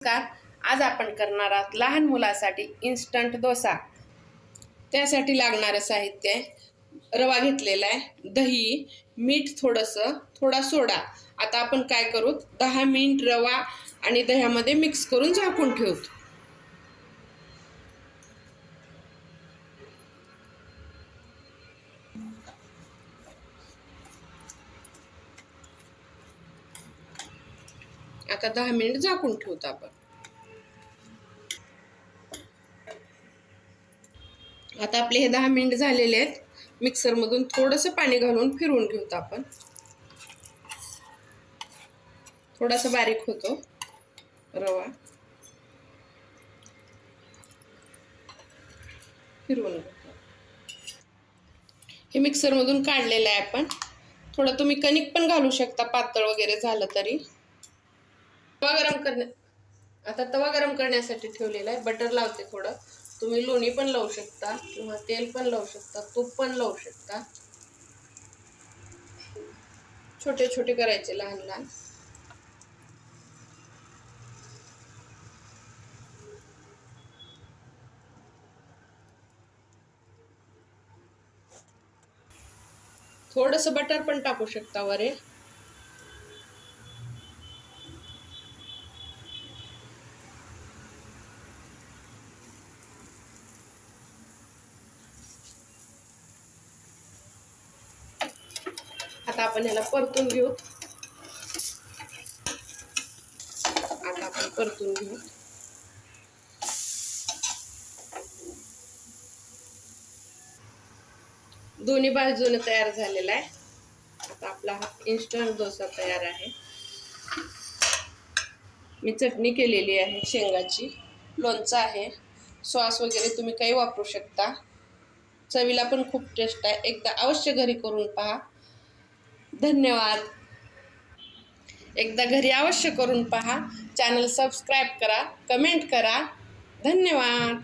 नमस्कार. आज आपण करणार आहोत लहान मुलासाठी इन्स्टंट डोसा. त्यासाठी लागणारं साहित्य आहे, रवा घेतलेला आहे, दही, मीठ थोडंसं, थोडा सोडा. आता आपण काय करू, 10 मिनिट रवा आणि दह्यामध्ये मिक्स करून झाकून ठेवू. आता 10 मिनिट झाकून ठेवतो आपण. आता आपले हे 10 मिनिट झालेले आहेत. मिक्सरमधून थोडंसं पाणी घालून फिरवून घेऊत आपण. थोडासा बारीक होतो रवा. फिरवून घेतो. हे मिक्सरमधून काढलेलं आहे आपण. थोडं तुम्ही कणिक पण घालू शकता, पातळ वगैरे झालं तरी. आता तवा गरम करण्यासाठी ठेवलेला आहे. बटर लावते थोडं. तुम्ही लोणी पण लावू शकता किंवा तेल पण लावू शकता, तूप पण लावू शकता. छोटे छोटे करायचे, लहान लहान. थोडंसं बटर पण टाकू शकता वरे. आता आपण ह्याला परतून घेऊ. दोन्ही बाजूने तयार झालेला आहे. आता आपला हा इन्स्टंट डोसा तयार आहे. मी चटणी केलेली आहे शेंगाची, लोणचं आहे, सॉस वगैरे तुम्ही काही वापरू शकता. चवीला पण खूप टेस्ट आहे. एकदा अवश्य घरी करून पहा. धन्यवाद. एकदा घरी अवश्य करून पहा. चॅनल सबस्क्राईब करा, कमेंट करा. धन्यवाद.